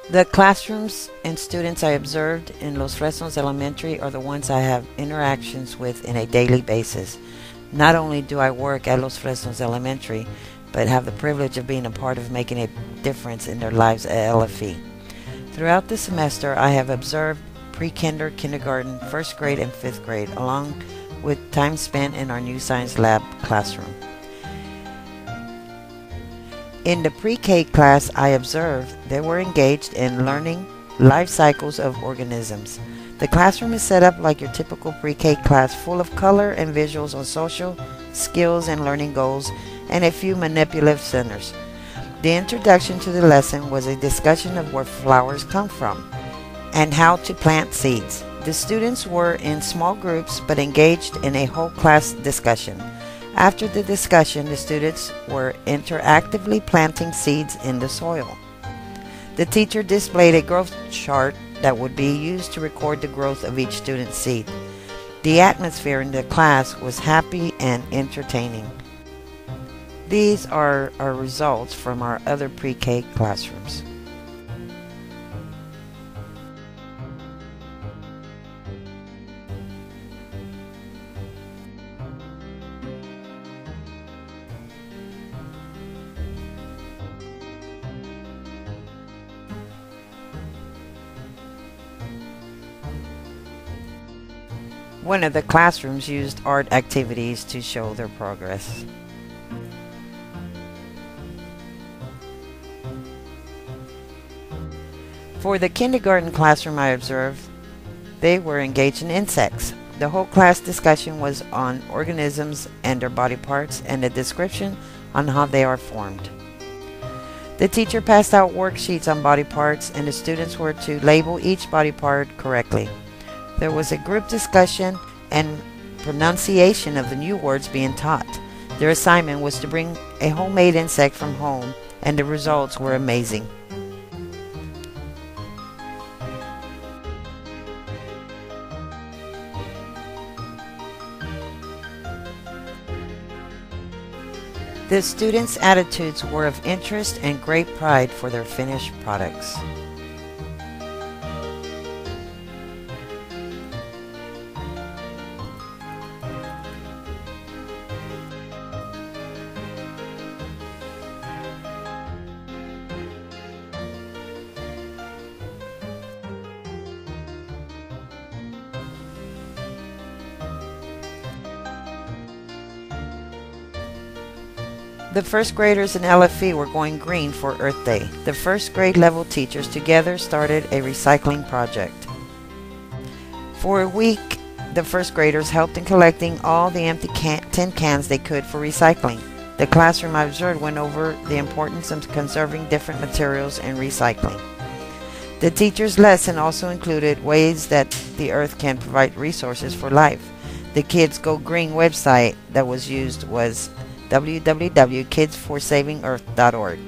The classrooms and students I observed in Los Fresnos Elementary are the ones I have interactions with in a daily basis. Not only do I work at Los Fresnos Elementary, but have the privilege of being a part of making a difference in their lives at LFE. Throughout the semester, I have observed pre-kinder, kindergarten, first grade, and fifth grade, along with time spent in our new science lab classroom. In the pre-K class I observed, they were engaged in learning life cycles of organisms. The classroom is set up like your typical pre-K class, full of color and visuals on social skills and learning goals, and a few manipulative centers. The introduction to the lesson was a discussion of where flowers come from and how to plant seeds. The students were in small groups but engaged in a whole class discussion. After the discussion, the students were interactively planting seeds in the soil. The teacher displayed a growth chart that would be used to record the growth of each student's seed. The atmosphere in the class was happy and entertaining. These are our results from our other pre-K classrooms. One of the classrooms used art activities to show their progress. For the kindergarten classroom I observed, they were engaged in insects. The whole class discussion was on organisms and their body parts and a description on how they are formed. The teacher passed out worksheets on body parts and the students were to label each body part correctly. There was a group discussion and pronunciation of the new words being taught. Their assignment was to bring a homemade insect from home, and the results were amazing. The students' attitudes were of interest and great pride for their finished products. The first graders in LFE were going green for Earth Day. The first grade level teachers together started a recycling project. For a week, the first graders helped in collecting all the empty tin cans they could for recycling. The classroom I observed went over the importance of conserving different materials and recycling. The teacher's lesson also included ways that the earth can provide resources for life. The Kids Go Green website that was used was www.kidsforsavingearth.org.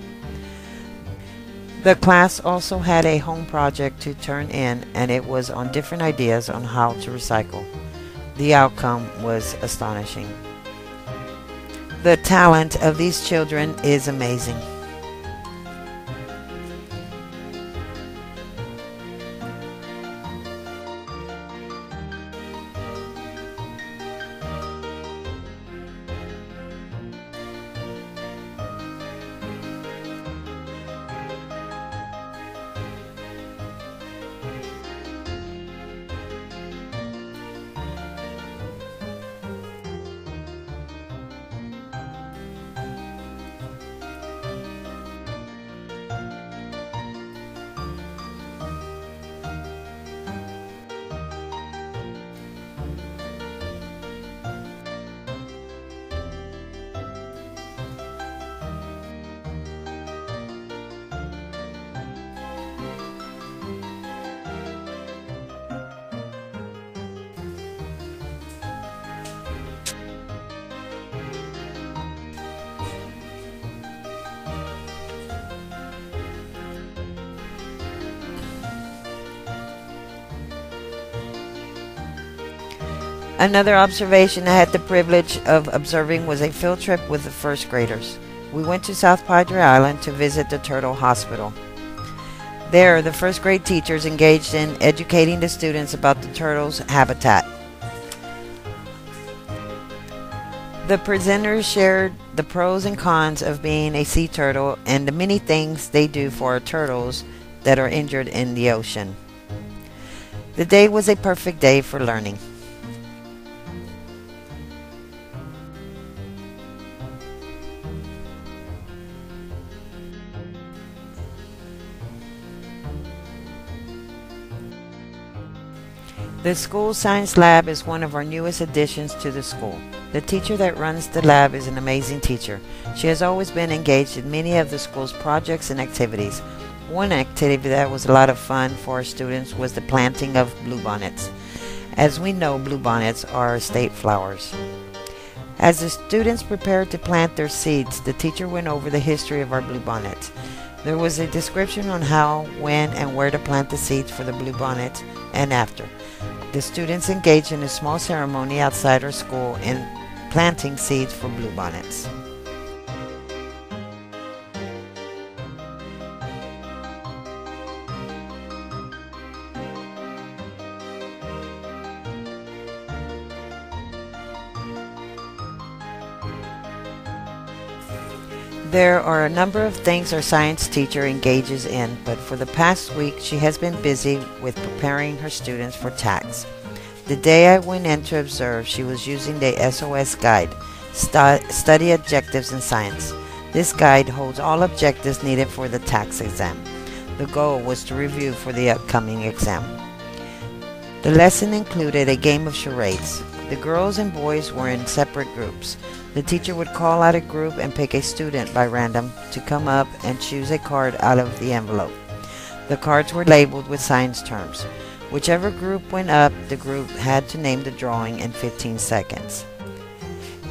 The class also had a home project to turn in, and it was on different ideas on how to recycle. The outcome was astonishing. The talent of these children is amazing. Another observation I had the privilege of observing was a field trip with the first graders. We went to South Padre Island to visit the Turtle Hospital. There, the first grade teachers engaged in educating the students about the turtle's habitat. The presenters shared the pros and cons of being a sea turtle and the many things they do for our turtles that are injured in the ocean. The day was a perfect day for learning. The school science lab is one of our newest additions to the school. The teacher that runs the lab is an amazing teacher. She has always been engaged in many of the school's projects and activities. One activity that was a lot of fun for our students was the planting of bluebonnets. As we know, bluebonnets are our state flowers. As the students prepared to plant their seeds, the teacher went over the history of our bluebonnets. There was a description on how, when, and where to plant the seeds for the bluebonnets and after. The students engaged in a small ceremony outside our school in planting seeds for bluebonnets. There are a number of things our science teacher engages in, but for the past week she has been busy with preparing her students for tax. The day I went in to observe, she was using the SOS guide, Study Objectives in Science. This guide holds all objectives needed for the tax exam. The goal was to review for the upcoming exam. The lesson included a game of charades. The girls and boys were in separate groups. The teacher would call out a group and pick a student by random to come up and choose a card out of the envelope. The cards were labeled with science terms. Whichever group went up, the group had to name the drawing in 15 seconds.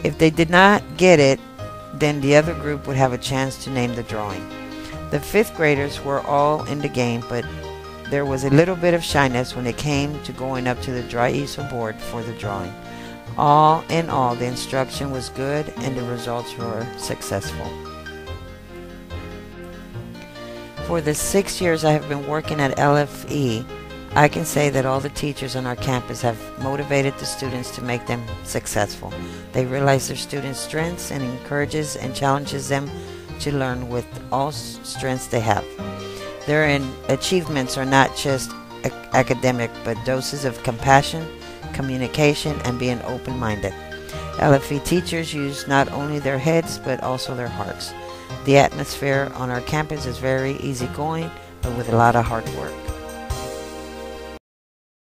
If they did not get it, then the other group would have a chance to name the drawing. The fifth graders were all in the game, but there was a little bit of shyness when it came to going up to the dry easel board for the drawing. All in all, the instruction was good and the results were successful. For the 6 years I have been working at LFE, I can say that all the teachers on our campus have motivated the students to make them successful. They realize their students' strengths and encourages and challenges them to learn with all strengths they have. Their achievements are not just academic, but doses of compassion, communication, and being open-minded. LFE teachers use not only their heads, but also their hearts. The atmosphere on our campus is very easygoing, but with a lot of hard work.